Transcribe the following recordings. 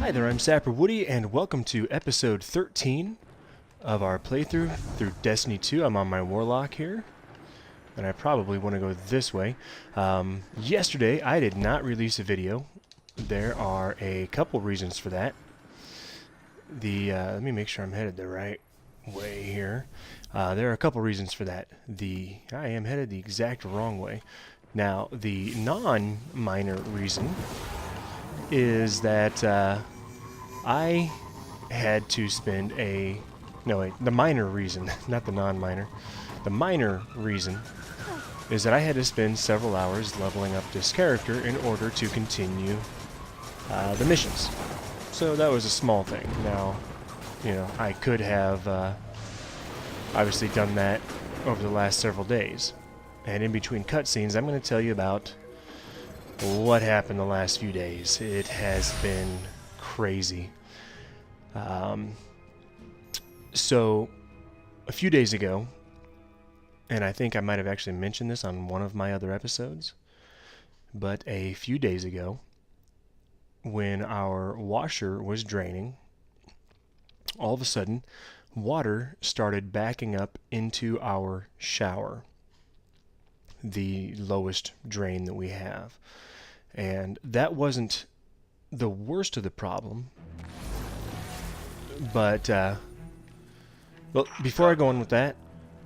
Hi there, I'm Sapper Woody, and welcome to episode 13 of our playthrough through Destiny 2. I'm on my Warlock here, and I probably want to go this way. Yesterday, I did not release a video. There are a couple reasons for that. Let me make sure I'm headed the right way here. There are a couple reasons for that. I am headed the exact wrong way. Now, the non-minor reason is that I had to spend the minor reason, not the non-minor. The minor reason is that I had to spend several hours leveling up this character in order to continue the missions. So that was a small thing. Now, I could have obviously done that over the last several days. And in between cutscenes, I'm going to tell you about what happened the last few days. It has been crazy. So a few days ago, and I think I might have actually mentioned this on one of my other episodes, but a few days ago, when our washer was draining, all of a sudden, water started backing up into our shower, the lowest drain that we have. And that wasn't the worst of the problem, but well, before I go on with that,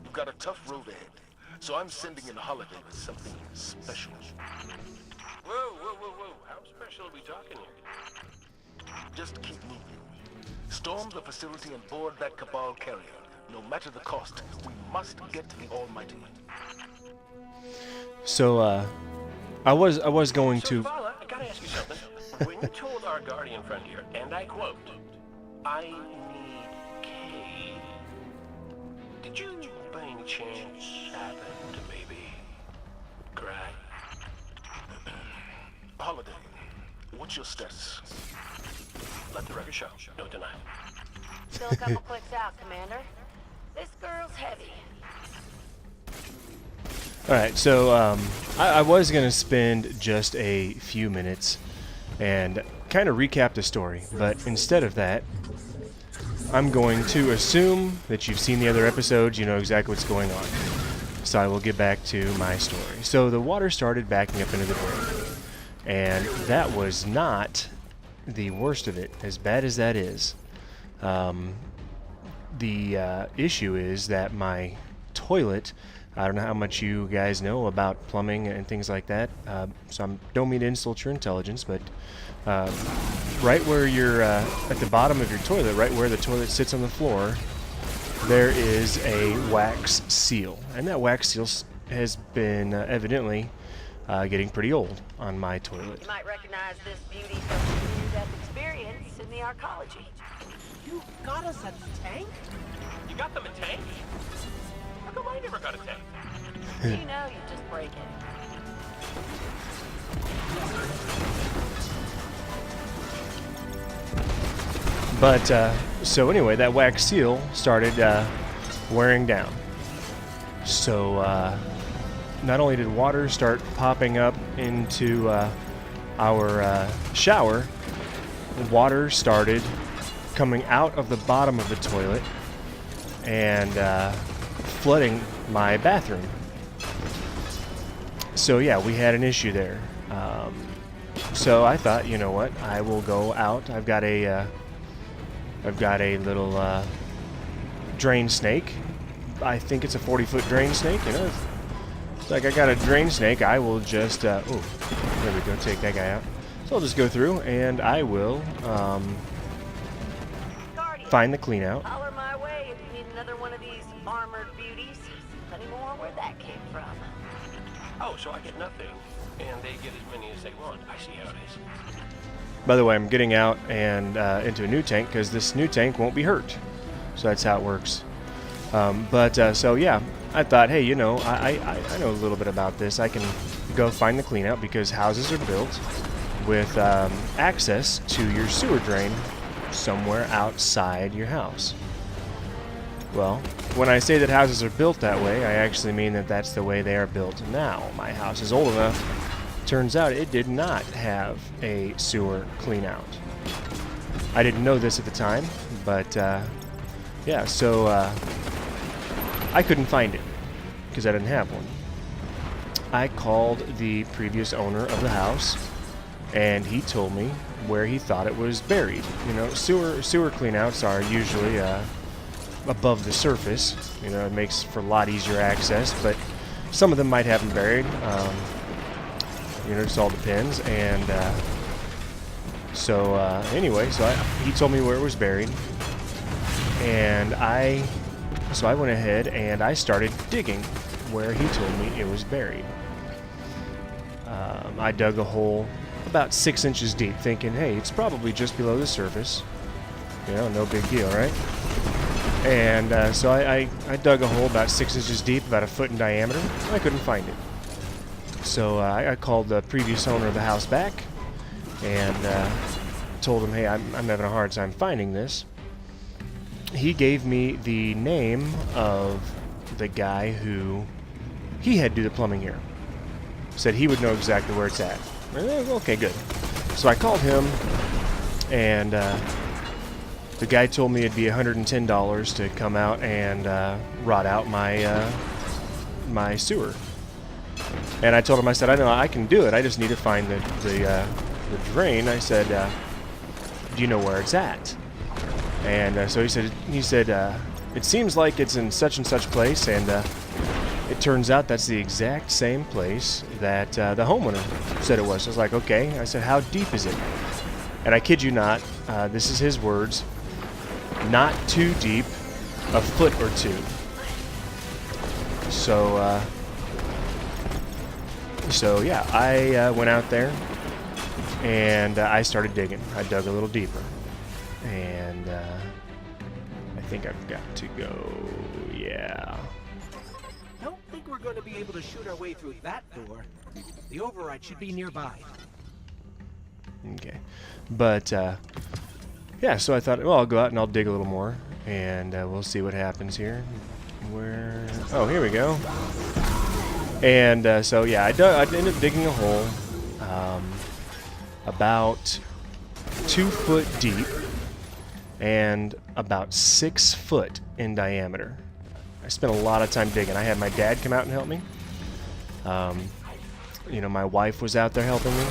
you've got a tough road ahead, so I'm sending in Holiday with something special. Whoa. How special are we talking here? Just keep moving. Storm the facility and board that Cabal carrier. No matter the cost, we must get to the Almighty. so I was going to. Vala, I gotta ask you something. When you told our guardian friend here, and I quote, "I need K," did you by any chance happen to maybe cry? Holiday, what's your status? Let the record show. No deny. Still a couple clicks out, Commander. This girl's heavy. Alright, so I was going to spend just a few minutes and kind of recap the story, but instead of that, I'm going to assume that you've seen the other episodes, you know exactly what's going on. So I will get back to my story. So the water started backing up into the drain, and that was not the worst of it, as bad as that is. The issue is that my toilet, I don't know how much you guys know about plumbing and things like that, so I don't mean to insult your intelligence, but right where you're at the bottom of your toilet, right where the toilet sits on the floor, there is a wax seal, and that wax seal has been evidently getting pretty old on my toilet. You might recognize this beauty from near-death experience in the archaeology. You got us a tank? You got them a tank? How come I never got a tank? You know you just break it. But, so anyway, that wax seal started wearing down. So, not only did water start popping up into our shower, water started coming out of the bottom of the toilet and flooding my bathroom. So yeah, we had an issue there. So I thought, you know what, I will go out. I've got a little drain snake. I think it's a 40-foot drain snake. You know, it's like I got a drain snake. I will just there we go. Take that guy out. So I'll just go through and I will find the clean out. Holler my way if you need another one of these armored beauties. Plenty more where that came from. Oh, so I get nothing, and they get as many as they want. I see how it is. By the way, I'm getting out and into a new tank because this new tank won't be hurt. So that's how it works. So yeah, I thought, hey, you know, I know a little bit about this. I can go find the clean out because houses are built with access to your sewer drain somewhere outside your house. Well, when I say that houses are built that way, I actually mean that that's the way they are built now. My house is old enough. Turns out it did not have a sewer clean out. I didn't know this at the time, but yeah, so I couldn't find it because I didn't have one. I called the previous owner of the house, and he told me where he thought it was buried. You know, sewer cleanouts are usually above the surface. You know, it makes for a lot easier access, but some of them might have them buried. You know, it just all depends. And so anyway, he told me where it was buried, and I went ahead and I started digging where he told me it was buried. I dug a hole about 6 inches deep, thinking, hey, it's probably just below the surface. You know, no big deal, right? And so I dug a hole about 6 inches deep, about a foot in diameter. I couldn't find it. So I called the previous owner of the house back and told him, hey, I'm having a hard time finding this. He gave me the name of the guy who he had to do the plumbing here. Said he would know exactly where it's at. Okay, good. So I called him, and the guy told me it'd be $110 to come out and rot out my sewer. And I told him, I said, I know I can do it. I just need to find the drain. I said, do you know where it's at? And so he said, it seems like it's in such and such place, and it turns out that's the exact same place that the homeowner said it was. I was like, okay. I said, how deep is it? And I kid you not, this is his words, not too deep, a foot or two. So yeah, I went out there and I started digging. I dug a little deeper, and I think I've got to go. Yeah. Don't think we're going to be able to shoot our way through that door. The override should be nearby. Okay, but yeah. So I thought, well, I'll go out and I'll dig a little more, and we'll see what happens here. Where? Oh, here we go. And so yeah, I ended up digging a hole about 2 foot deep and about 6 foot in diameter. I spent a lot of time digging. I had my dad come out and help me. You know, my wife was out there helping me,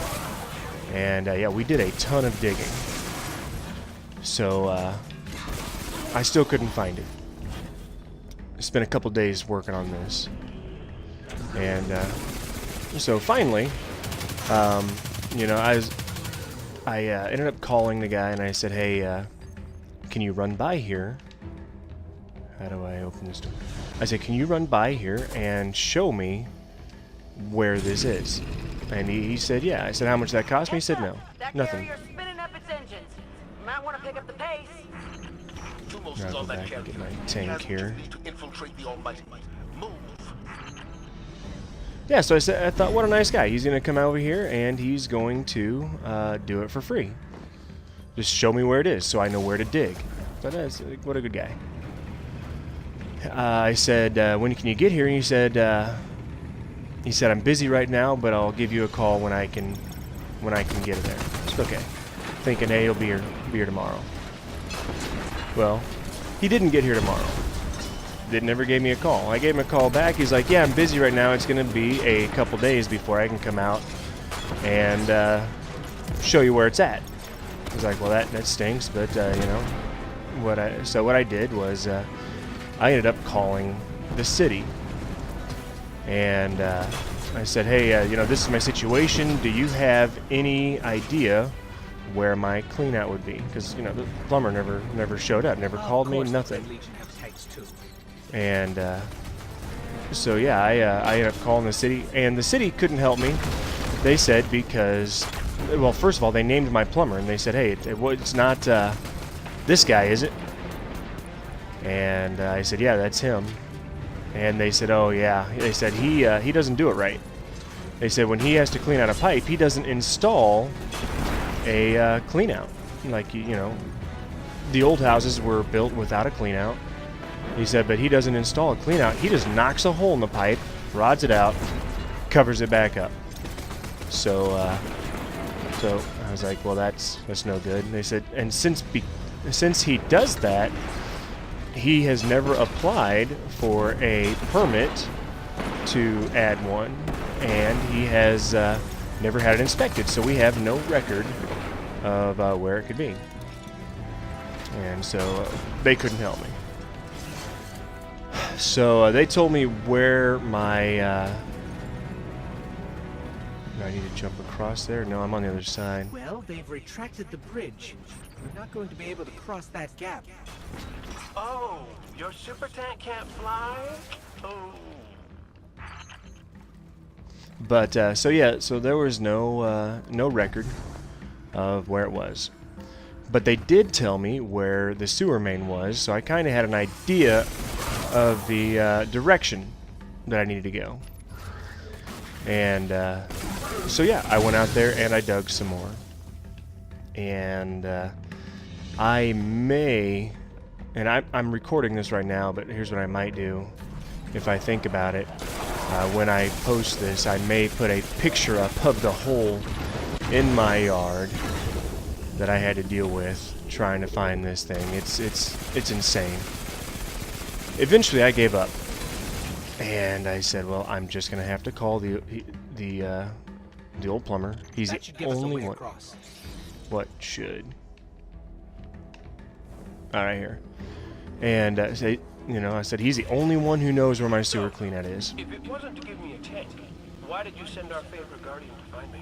and yeah, we did a ton of digging. So I still couldn't find it. I spent a couple days working on this. And so finally, you know, I ended up calling the guy, and I said, hey, can you run by here? How do I open this door? I said, can you run by here and show me where this is? And he said, yeah. I said, how much did that cost me? He said, no, nothing. That carrier's spinning up its engines. You might want to pick up the pace. I'll go back and get my tank here. Yeah, so I thought, what a nice guy. He's going to come over here, and he's going to do it for free. Just show me where it is so I know where to dig. So that's, what a good guy. I said, when can you get here? And he said, I'm busy right now, but I'll give you a call when I can get it there. It's okay. Thinking, hey, he'll be here tomorrow. Well, he didn't get here tomorrow. Never gave me a call. I gave him a call back. He's like, yeah, I'm busy right now. It's going to be a couple days before I can come out and show you where it's at. I was like, well, that stinks, but you know, what I did was I ended up calling the city, and I said, hey, you know, this is my situation. Do you have any idea where my clean out would be? Because, you know, the plumber never showed up, never called me, nothing. And so yeah, I ended up calling the city, and the city couldn't help me. They said because, well, first of all, they named my plumber, and they said, hey, it's not this guy, is it? And I said, yeah, that's him. And they said, oh yeah. They said he doesn't do it right. They said when he has to clean out a pipe, he doesn't install a clean out. Like, you know, the old houses were built without a clean out. He said, but he doesn't install a clean out. He just knocks a hole in the pipe, rods it out, covers it back up. So I was like, well, that's no good. And they said, and since he does that, he has never applied for a permit to add one, and he has never had it inspected, so we have no record of where it could be. And so they couldn't help me. So they told me where my... do I need to jump across there? No, I'm on the other side. Well, they've retracted the bridge. We're not going to be able to cross that gap. Oh, your super tank can't fly? Oh. But so there was no record of where it was. But they did tell me where the sewer main was, so I kind of had an idea of the direction that I needed to go. And so yeah, I went out there and I dug some more. And I may, and I'm recording this right now, but here's what I might do if I think about it. When I post this, I may put a picture up of the hole in my yard that I had to deal with trying to find this thing. It's insane. Eventually, I gave up, and I said, "Well, I'm just gonna have to call the old plumber. He's That should the give us a only way one." across. What should? All right, here, and I said he's the only one who knows where my sewer cleanout is. If it wasn't to give me a tank, why did you send our favorite guardian to find me?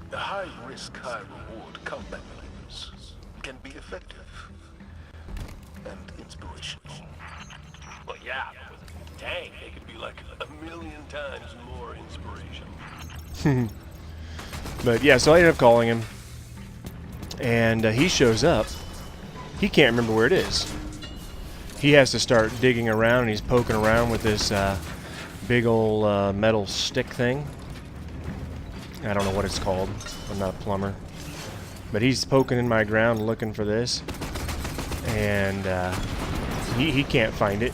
The high-risk, high-reward combat maneuvers can be effective and inspirational. Well, yeah, but with a tank, they could be like 1,000,000 times more inspiration. But yeah, so I ended up calling him, and he shows up. He can't remember where it is. He has to start digging around, and he's poking around with this big old metal stick thing. I don't know what it's called. I'm not a plumber. But he's poking in my ground looking for this. And he can't find it.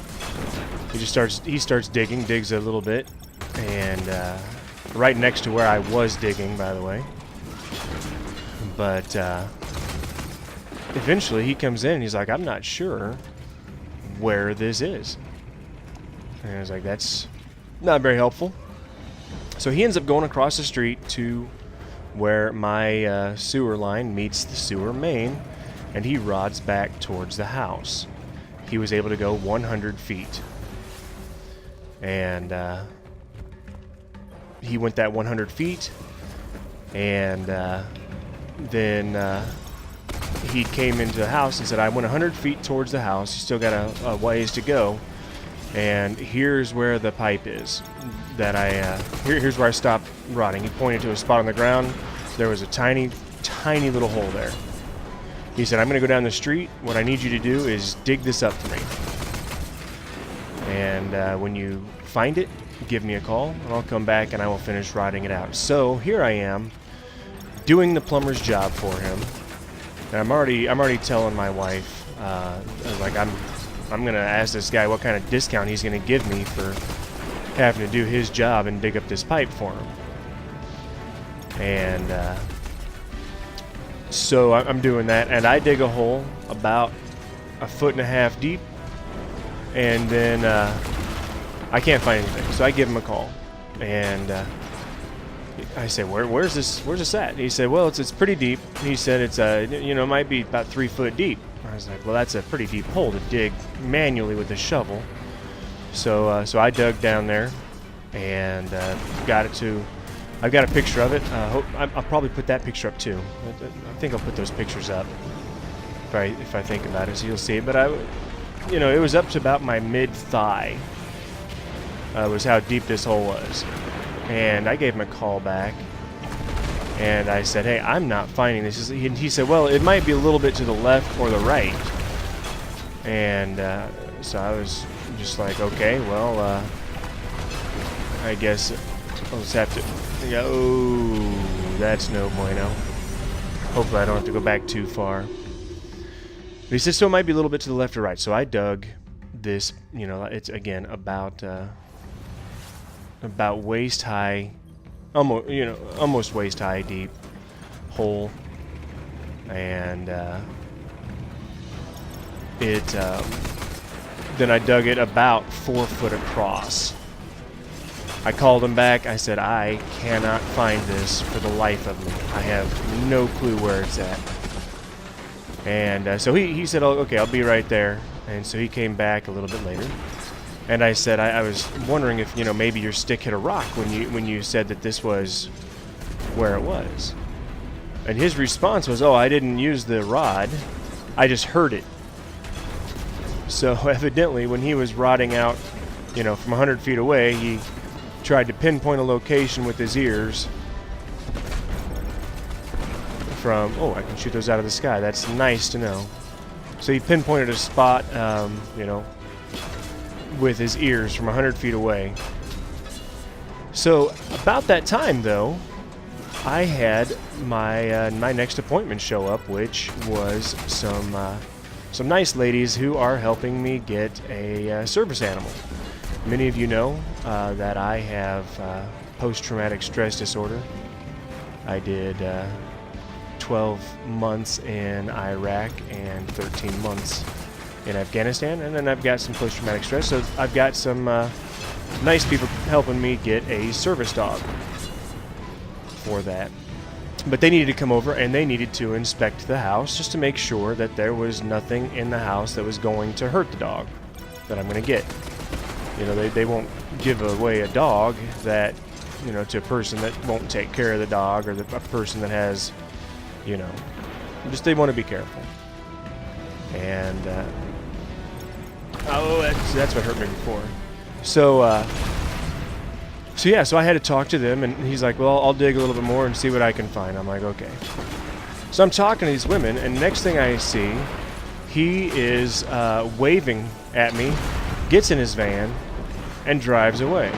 He starts digging, digs a little bit. And right next to where I was digging, by the way. But eventually he comes in and he's like, I'm not sure where this is. And I was like, that's not very helpful. So he ends up going across the street to where my sewer line meets the sewer main, and he rods back towards the house. He was able to go 100 feet. And he went that 100 feet, and then he came into the house and said, I went 100 feet towards the house. You still got a ways to go. And here's where the pipe is. That here's where I stopped rotting. He pointed to a spot on the ground. There was a tiny, tiny little hole there. He said, I'm going to go down the street. What I need you to do is dig this up for me. And when you find it, give me a call, and I'll come back and I will finish rotting it out. So here I am, doing the plumber's job for him. And I'm already telling my wife, like I'm going to ask this guy what kind of discount he's going to give me for having to do his job and dig up this pipe for him. And so I'm doing that, and I dig a hole about 1.5 feet deep, and then I can't find anything. So I give him a call, and I say, where's this at? He said, well, it's pretty deep. He said it's it might be about 3 foot deep. I was like, well, that's a pretty deep hole to dig manually with a shovel. So I dug down there and got it to. I've got a picture of it. I'll probably put that picture up too. I think I'll put those pictures up if I think about it, so you'll see it. But it was up to about my mid-thigh. Was how deep this hole was, and I gave him a call back, and I said, hey, I'm not finding this. He said, well, it might be a little bit to the left or the right, and so I was just like, okay, well, I guess I'll just have to. Oh, that's no bueno. Hopefully I don't have to go back too far. But he said, so it might be a little bit to the left or right. So I dug this, it's again about waist high almost waist high deep hole, and then I dug it about 4 foot across. I called him back. I said, I cannot find this for the life of me. I have no clue where it's at. And so he said, oh, okay, I'll be right there. And so he came back a little bit later. And I said, I was wondering if, maybe your stick hit a rock when you said that this was where it was. And his response was, oh, I didn't use the rod. I just heard it. So evidently, when he was rodding out, from 100 feet away, he tried to pinpoint a location with his ears from, oh, I can shoot those out of the sky. That's nice to know. So he pinpointed a spot, with his ears from 100 feet away. So about that time, though, I had my next appointment show up, which was some nice ladies who are helping me get a service animal. Many of you know that I have post-traumatic stress disorder. I did 12 months in Iraq and 13 months in Afghanistan, and then I've got some post-traumatic stress, so I've got some nice people helping me get a service dog for that. But they needed to come over and they needed to inspect the house just to make sure that there was nothing in the house that was going to hurt the dog that I'm going to get. They won't give away a dog that, to a person that won't take care of the dog, or a person that has, just they want to be careful. And, that's what hurt me before. So I had to talk to them, and he's like, well, I'll dig a little bit more and see what I can find. I'm like, okay. So I'm talking to these women, and next thing I see, he is waving at me, gets in his van, and drives away.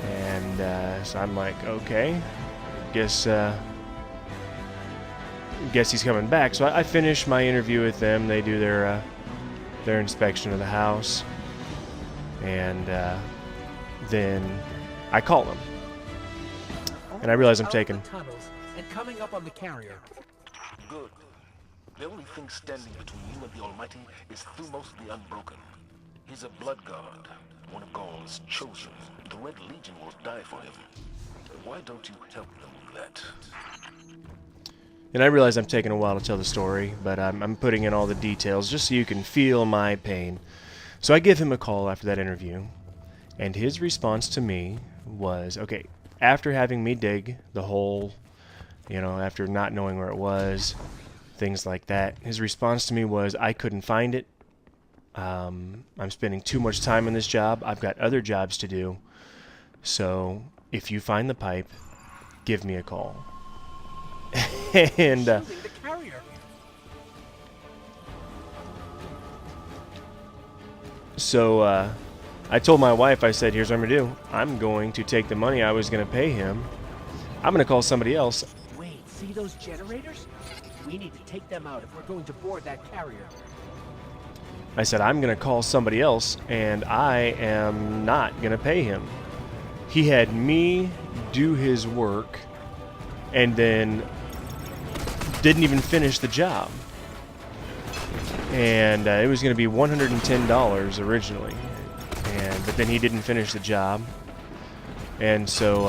And so I'm like, okay, guess he's coming back. So I finish my interview with them. They do their inspection of the house, and then I call them, and I realize I'm taking. Tunnels and coming up on the carrier. Good. The only thing standing between you and the Almighty is Thumos the Unbroken. He's a blood god, one of Gaul's chosen. The Red Legion will die for him. Why don't you help them with that? And I realize I'm taking a while to tell the story, but I'm putting in all the details just so you can feel my pain. So I give him a call after that interview, and his response to me was, okay, after having me dig the hole, after not knowing where it was, things like that, his response to me was, I couldn't find it. I'm spending too much time on this job. I've got other jobs to do. So if you find the pipe, give me a call. And The carrier. so I told my wife, I said, here's what I'm going to do. I'm going to take the money I was going to pay him. I'm going to call somebody else. Wait, see those generators? We need to take them out if we're going to board that carrier. I said, I'm going to call somebody else, and I am not going to pay him. He had me do his work and then didn't even finish the job. And it was going to be $110 originally. But then he didn't finish the job. And so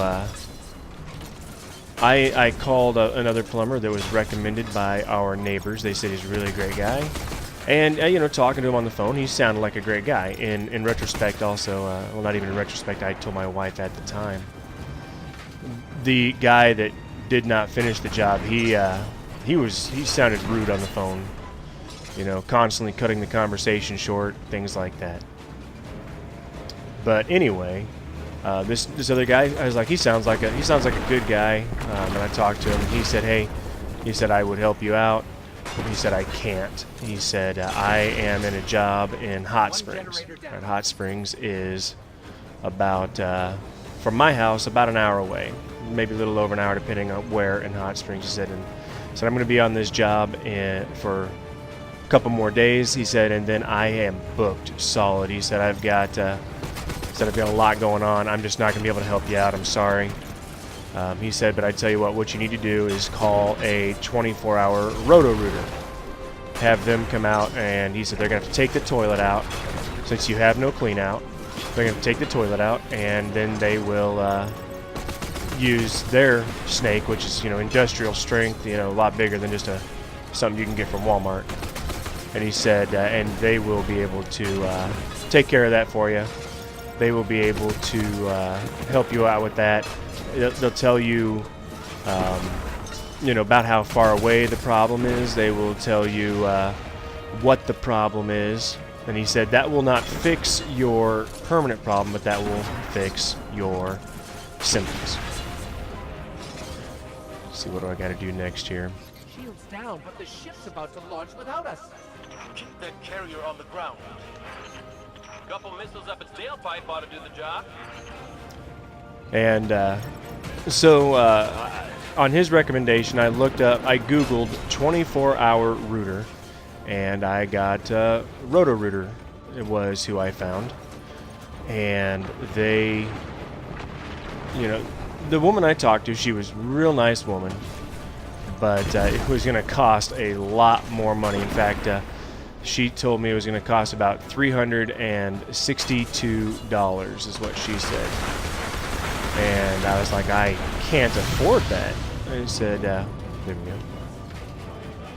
I called another plumber that was recommended by our neighbors. They said he's a really great guy. And, talking to him on the phone, he sounded like a great guy. In retrospect also, well, not even in retrospect, I told my wife at the time. The guy that did not finish the job, he sounded rude on the phone. Constantly cutting the conversation short, things like that. But anyway, this other guy, I was like, he sounds like a good guy. And I talked to him, and he said, I would help you out. He said, I can't. He said, I am in a job in Hot Springs. And Hot Springs is about, from my house, about an hour away. Maybe a little over an hour, depending on where in Hot Springs. He said, I'm going to be on this job for a couple more days. He said, and then I am booked solid. He said, I've got Said, I've got a lot going on. I'm just not going to be able to help you out. I'm sorry. He said, but I tell you what you need to do is call a 24-hour roto-rooter. Have them come out, and he said they're going to have to take the toilet out since you have no clean out. They're going to take the toilet out, and then they will use their snake, which is, industrial strength, a lot bigger than just something you can get from Walmart. And he said, and they will be able to take care of that for you. They will be able to help you out with that. They'll tell you, about how far away the problem is. They will tell you what the problem is. And he said that will not fix your permanent problem, but that will fix your symptoms. Let's see, what do I got to do next here? Shields down, but the ship's about to launch without us. Keep that carrier on the ground. Couple missiles up its tailpipe ought to do the job. And so on his recommendation, I Googled 24-hour rooter, and I got Roto-Rooter. It was who I found. And they, the woman I talked to, she was a real nice woman, but it was going to cost a lot more money. In fact, she told me it was going to cost about $362 is what she said. And I was like, I can't afford that. I said, there we go.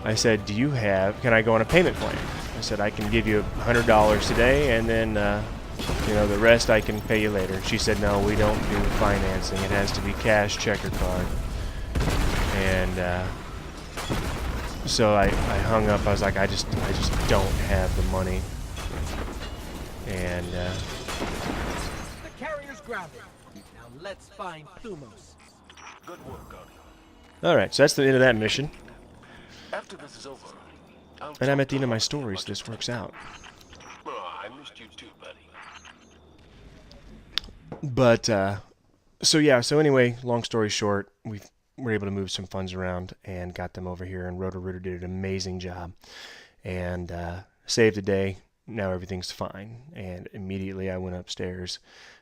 I said, can I go on a payment plan? I said, I can give you $100 today, and then, the rest I can pay you later. She said, no, we don't do financing. It has to be cash, check, or card. And so I hung up. I was like, I just don't have the money. And The carrier's grounded. Now let's find Thumos. Good work, Guardian. all right, so that's the end of that mission. After this is over, And I'm at the end of my story, so this works out. Oh, I missed you too, buddy. But so anyway, long story short, we were able to move some funds around and got them over here, and Roto-Rooter did an amazing job and saved the day. Now everything's fine. And immediately I went upstairs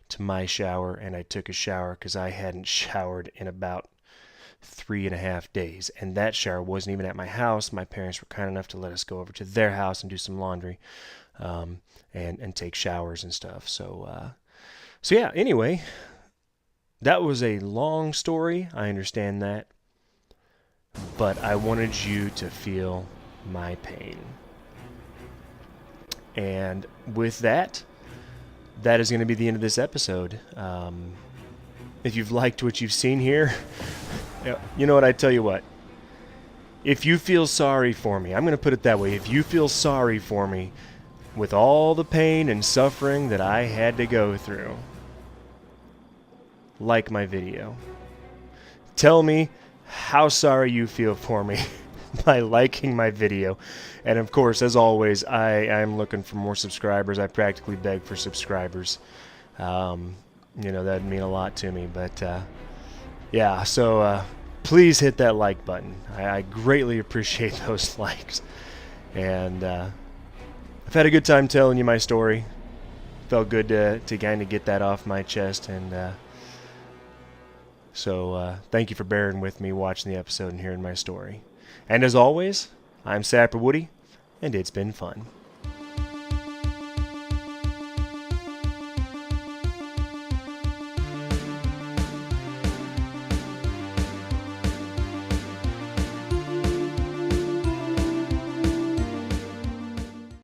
to my shower, and I took a shower because I hadn't showered in about 3.5 days. And that shower wasn't even at my house. My parents were kind enough to let us go over to their house and do some laundry and take showers and stuff. So yeah, anyway, that was a long story. I understand that. But I wanted you to feel my pain. And with that, that is going to be the end of this episode. If you've liked what you've seen here, you know what, I tell you what. If you feel sorry for me, I'm going to put it that way. If you feel sorry for me with all the pain and suffering that I had to go through, like my video. Tell me how sorry you feel for me by liking my video. And of course, as always, I'm looking for more subscribers. I practically beg for subscribers. That'd mean a lot to me. But yeah, so please hit that like button. I greatly appreciate those likes. And I've had a good time telling you my story. Felt good to kind of get that off my chest. And so thank you for bearing with me, watching the episode and hearing my story. And as always, I'm Sapper Woody, and it's been fun.